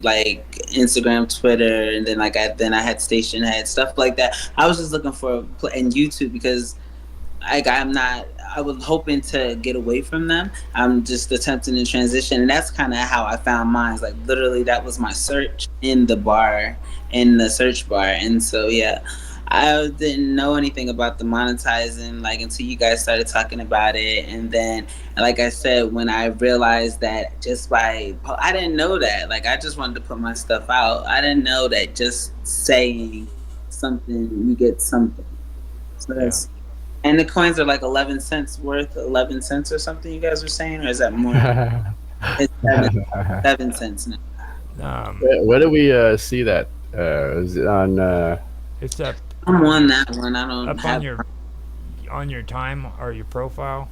like Instagram, Twitter, and then I had Station Head, stuff like that. I was just looking for and YouTube because I'm not. I was hoping to get away from them. I'm just attempting to transition, and that's kind of how I found mine. Like literally, that was my search in the bar, in the search bar, and so yeah, I didn't know anything about the monetizing like until you guys started talking about it, and then like I said, when I realized that I didn't know that. Like I just wanted to put my stuff out. I didn't know that just saying something you get something. So Yeah. that's and the coins are like 11 cents worth, 11 cents or something. You guys are saying, or is that more? It's 7 cents now. Um, Where do we see that? Is it on? it's up I'm on on your that one. I don't up on have. your time or your profile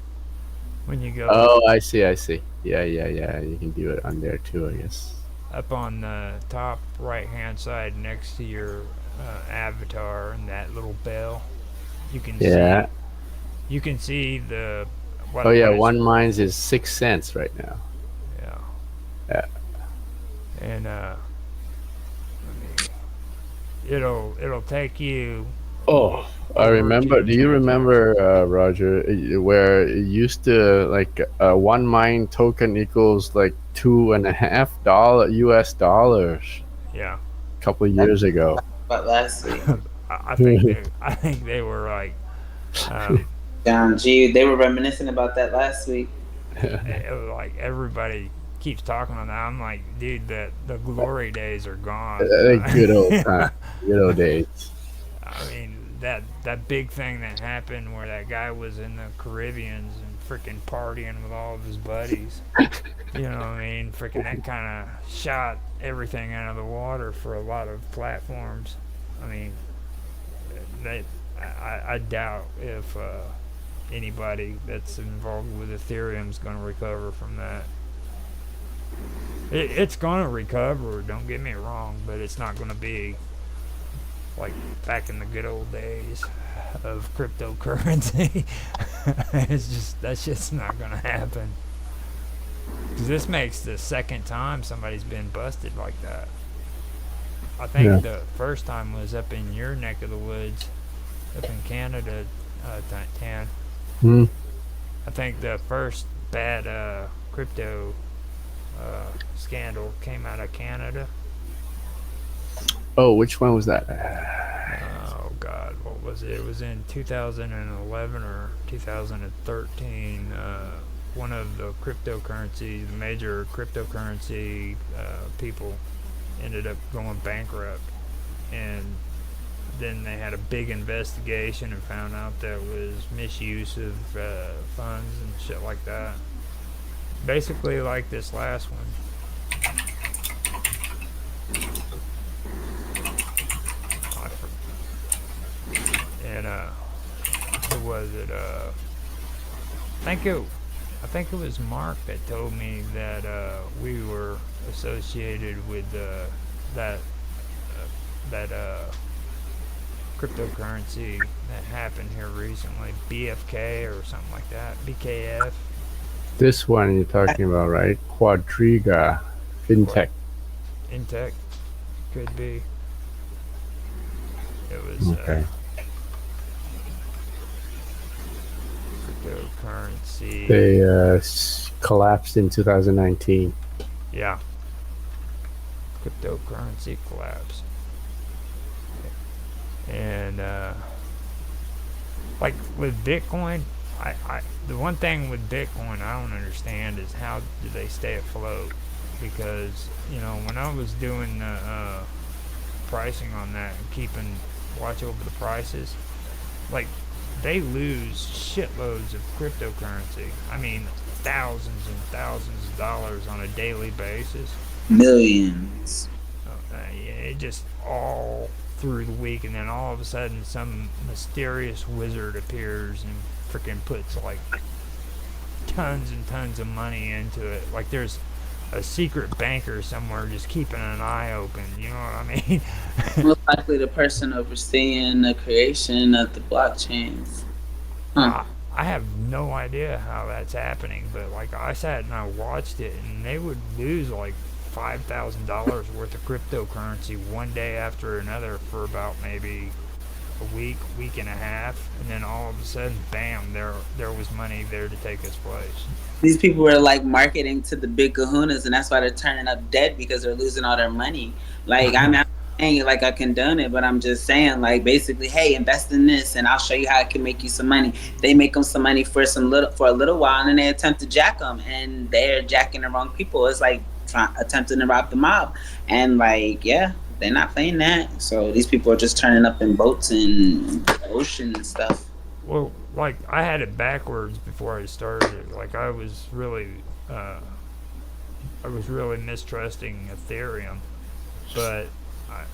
when you go Oh, I see. I see. Yeah, yeah, yeah. You can do it on there too, I guess. up on the top right hand side next to your avatar and that little bell. You can Yeah. see the Oh, yeah. what it's One mines is 6 cents right now. yeah. Yeah. And let me it'll take you Oh, I over remember. to Do you remember, transactions. Roger, where it used to like one mine token equals like $2.50 US dollars Yeah. a couple of That's years ago. about last week. I think they were like um, Down, gee, they were reminiscing about that last week. it was like everybody keeps talking on that. I'm like, dude, the glory days are gone. Good old time, good old days. I mean that big thing that happened where that guy was in the Caribbeans and freaking partying with all of his buddies. You know what I mean? Freaking that kind of shot everything out of the water for a lot of platforms. I mean, they, I doubt if anybody that's involved with Ethereum is going to recover from that. It's going to recover, don't get me wrong, but it's not going to be like back in the good old days of cryptocurrency. That's just not going to happen. Because this makes the second time somebody's been busted like that. I Yeah. think the first time was up in your neck of the woods, up in Canada, Tan. Hmm. I think the first bad crypto scandal came out of Canada. Oh, which one was that? Oh God, what was it? It was in 2011 or 2013. One of the cryptocurrency, the major cryptocurrency people, ended up going bankrupt, and then they had a big investigation and found out there was misuse of funds and shit like that. Basically, like this last one. And who was it? Thank you. I think it was Mark that told me that we were associated with that that cryptocurrency that happened here recently, BFK or something like that, BKF. This one you're talking about, right? Quadriga Quad FinTech. Intech could be. It was Okay. cryptocurrency. They collapsed in 2019. Yeah, cryptocurrency collapse. And like with Bitcoin, the one thing with Bitcoin I don't understand is how do they stay afloat? Because when I was doing the pricing on that and keeping watch over the prices, like they lose shitloads of cryptocurrency. I mean, thousands and thousands of dollars on a daily basis. Millions. It just all through the week, and then all of a sudden, some mysterious wizard appears and freaking puts like tons and tons of money into it. Like there's a secret banker somewhere just keeping an eye open. You know what I mean? Most likely the person overseeing the creation of the blockchains. Huh. I have no idea how that's happening, but like I sat and I watched it, and they would lose like $5,000 worth of cryptocurrency one day after another for about maybe a week and a half, and then all of a sudden, bam, there was money there to take its place. These people were like marketing to the big kahunas, and that's why they're turning up dead because they're losing all their money. Like I'm not saying it like I condone it, but I'm just saying like basically, hey, invest in this, and I'll show you how I can make you some money. They make them some money for a little while, and then they attempt to jack them, and they're jacking the wrong people. It's like attempting to rob the mob, and like yeah, they're not playing that. So these people are just turning up in boats in the ocean and stuff. Well, like I had it backwards before I started it. Like uh, I was really mistrusting Ethereum, but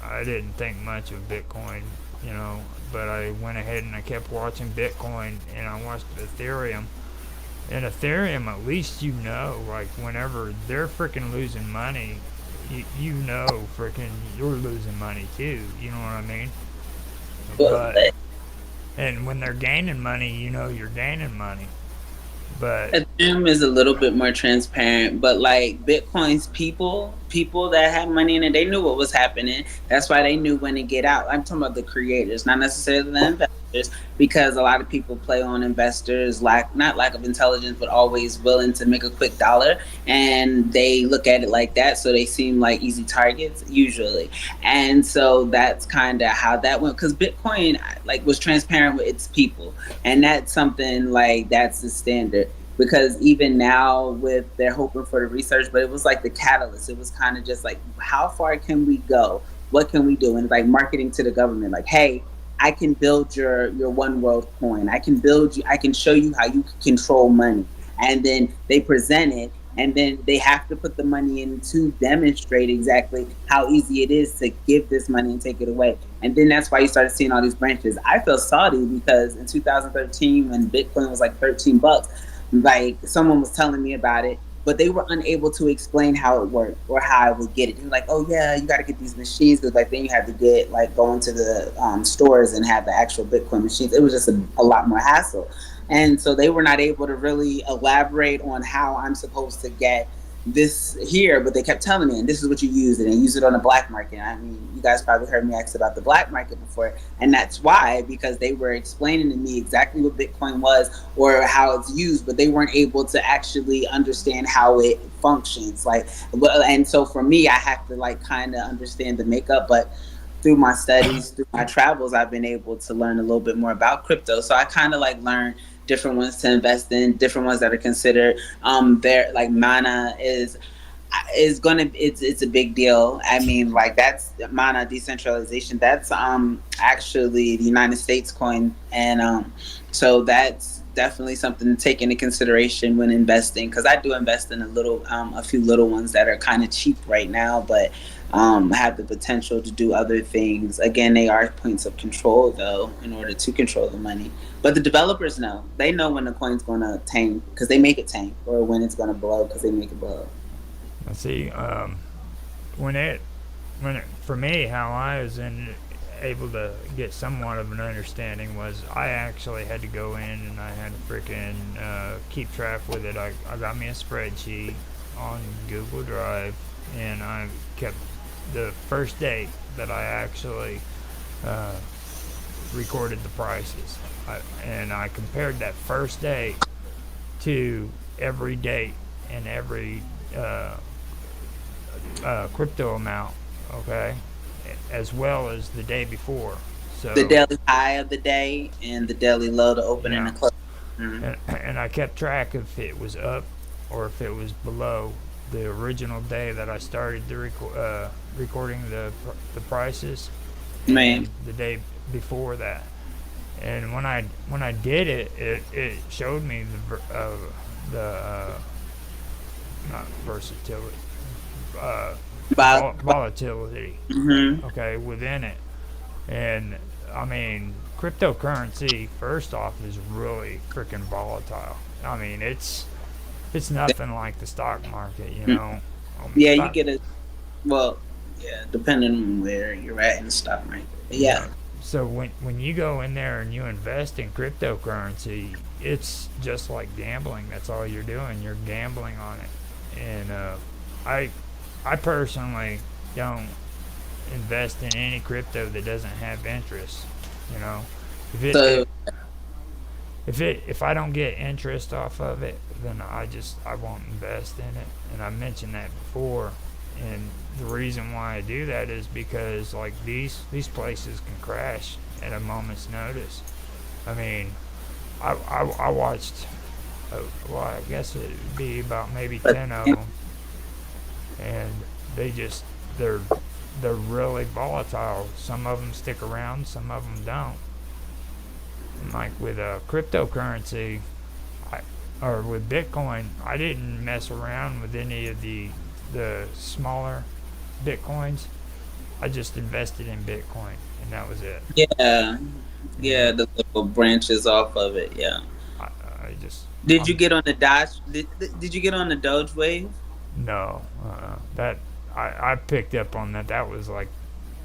I didn't think much of Bitcoin, you know. But I went ahead and I kept watching Bitcoin, and I watched Ethereum. And Ethereum, at least you know, like whenever they're freaking losing money, you know freaking you're losing money too. You know what I mean? But But and when they're gaining money, you know you're gaining money. But Ethereum is a little bit more transparent, but like Bitcoin's people that had money in it, they knew what was happening. That's why they knew when to get out. I'm talking about the creators, not necessarily the investors, because a lot of people play on investors not lack of intelligence, but always willing to make a quick dollar, and they look at it like that, so they seem like easy targets usually. And so that's kind of how that went, because Bitcoin like was transparent with its people, and that's something like that's the standard, because even now with they're hoping for the research, but it was like the catalyst. It was kind of just like how far can we go, what can we do, and like marketing to the government like, hey, I can build your one world coin, I can show you how you can control money. And then they present it, and then they have to put the money in to demonstrate exactly how easy it is to give this money and take it away. And then that's why you started seeing all these branches. I feel salty because in 2013, when Bitcoin was like 13 bucks, like someone was telling me about it, but they were unable to explain how it worked or how I would get it. They were like, "Oh yeah, you got to get these machines," because like then you had to get like go into the stores and have the actual Bitcoin machines. It was just a lot more hassle, and so they were not able to really elaborate on how I'm supposed to get this here. But they kept telling me, and this is what you use it, and use it on the black market. I mean, you guys probably heard me ask about the black market before, and that's why, because they were explaining to me exactly what Bitcoin was or how it's used, but they weren't able to actually understand how it functions. Like, and so for me, I have to like kind of understand the makeup, but through my studies, through my travels, I've been able to learn a little bit more about crypto. So I kind of like learn different ones to invest in, different ones that are considered. There, like Mana is gonna it's a big deal. I mean, like that's Mana decentralization. That's actually the United States coin, and so that's definitely something to take into consideration when investing. Because I do invest in a few little ones that are kind of cheap right now, but have the potential to do other things. Again, they are points of control though, in order to control the money. But the developers know. They know when the coin's going to tank because they make it tank, or when it's going to blow because they make it blow. let's see, when it for me, how I was able to get somewhat of an understanding was I actually had to go in and I had to freaking keep track with it. I got me a spreadsheet on Google Drive, and I kept the first date that I actually uh, recorded the prices. And I compared that first date to every date and every crypto amount, okay, as well as the day before. So The daily high of the day and the daily low, the open and yeah, the close. Mhm. and I kept track if it was up or if it was below the original day that I started recording the prices, Man, and the day before that. And when I did it, it showed me the not versatility, uh, about volatility, hmm okay, within it. And I mean, cryptocurrency first off is really freaking volatile. I mean, it's nothing like the stock market, you know. yeah, you Stock, get a well, yeah, depending on where you're at in the stock market. But yeah, yeah. So when you go in there and you invest in cryptocurrency, it's just like gambling. That's all you're doing. You're gambling on it. And I I personally don't invest in any crypto that doesn't have interest. You know, if So if I don't get interest off of it, then I won't invest in it. And I mentioned that before. And the reason why I do that is because like these places can crash at a moment's notice. I mean, I watched. Well, I guess it'd be about maybe but 10 of them, and they just they're they're really volatile. Some of them stick around, some of them don't. And like with cryptocurrency, I, or with Bitcoin, I didn't mess around with any of the smaller Bitcoins. I just invested in Bitcoin, and that was it. yeah, You know, yeah, the little branches off of it. Yeah. I, I just Did you I'm get on the Dodge? Did you get on the Doge wave? no that I picked up on that. That was like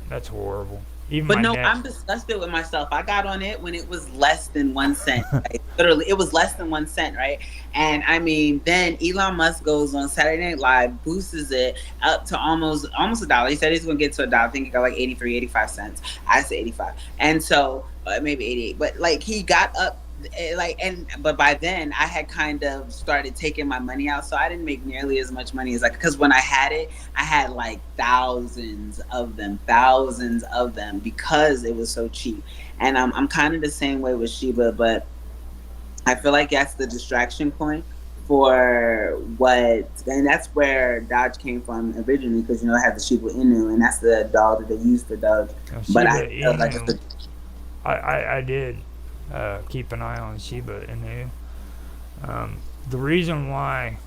that's horrible. Even But my no, net. I'm disgusted with myself. I got on it when it was less than 1 cent. Like literally, it was less than 1 cent, right? And I mean, then Elon Musk goes on Saturday Night Live, boosts it up to almost a dollar. He said he's gonna get to a dollar. I think he got like 83, 85 cents. I said 85, and so maybe 88. But like he got up. Like and but by then I had kind of started taking my money out, so I didn't make nearly as much money as like because when I had it, I had like thousands of them because it was so cheap. And I'm kind of the same way with Shiba, but I feel like that's the distraction point for what, and that's where Dodge came from originally because it has the Shiba Inu, and that's the doll that they use for Doge. But I Shiba feel like it's Inu, I did keep an eye on Shiba Inu. The reason why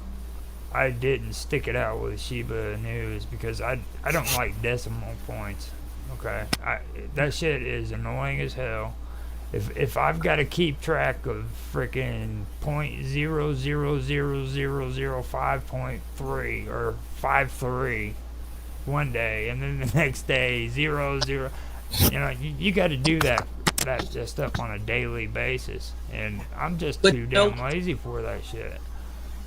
I didn't stick it out with Shiba Inu is because I don't like decimal points. Okay, that shit is annoying as hell. If I've got to keep track of freaking 0.0000005.3 or 53 one day, and then the next day 00, you got to do that stuff on a daily basis, and I'm just but too damn lazy for that shit.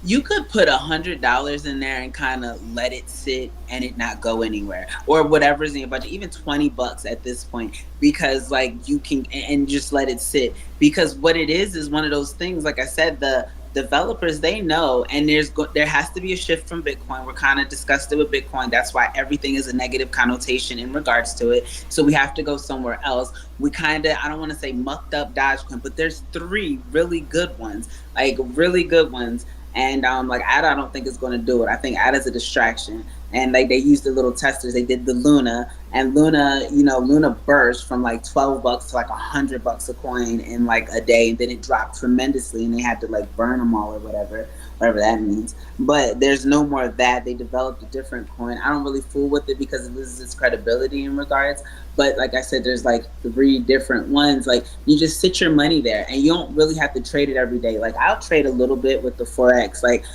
you could put $100 in there and kind of let it sit and it not go anywhere or whatever's in your budget, even $20 at this point, because like you can and just let it sit because what it is one of those things. Like I said, the developers they know, and there has to be a shift from Bitcoin. We're kind of disgusted with Bitcoin. That's why everything is a negative connotation in regards to it. So we have to go somewhere else. We kind of, I don't want to say mucked up Dogecoin, but there's three really good ones, like really good ones. And like Ada, I don't think it's going to do it. I think Ada's a distraction. And like they used the little testers. They did the Luna, and Luna, Luna burst from like $12 to like $100 a coin in like a day, and then it dropped tremendously, and they had to like burn them all or whatever that means. But there's no more of that. They developed a different coin. I don't really fool with it because it loses its credibility in regards. But like I said, there's like three different ones. Like you just sit your money there, and you don't really have to trade it every day. Like I'll trade a little bit with the forex, like,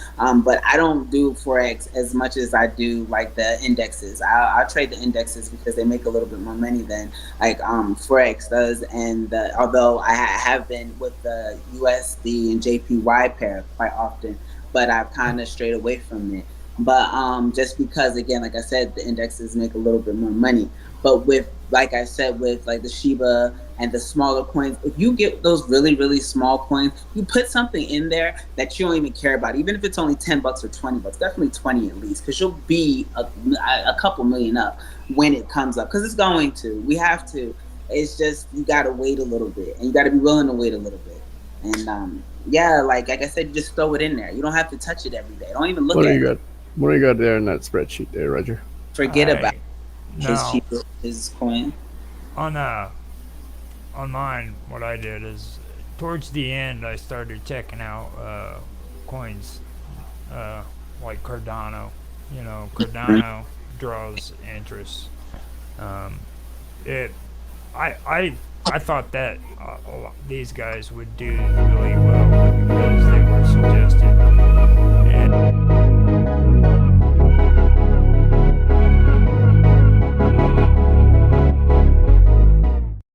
but I don't do forex as much as I do like the indexes. I'll trade the indexes because they make a little bit more money than like forex does. And although I have been with the USD and JPY pair quite often, but I've kind of strayed away from it. But just because, again, like I said, the indexes make a little bit more money. But with, like I said, with like the Shiba and the smaller coins, if you get those really, really small coins, you put something in there that you don't even care about, even if it's only $10 or $20, definitely 20 at least, because you'll be a couple million up when it comes up, because it's going to. We have to. It's just you got to wait a little bit, and you got to be willing to wait a little bit. And yeah, like I said, you just throw it in there. You don't have to touch it every day. Don't even look What do at you it. got? What do you got there in that spreadsheet there, Roger? Forget about I his no cheap his coin. on on mine. What I did is towards the end I started checking out coins like Cardano. Cardano draws interest. Um, it I thought that these guys would do really well because they were suggested. And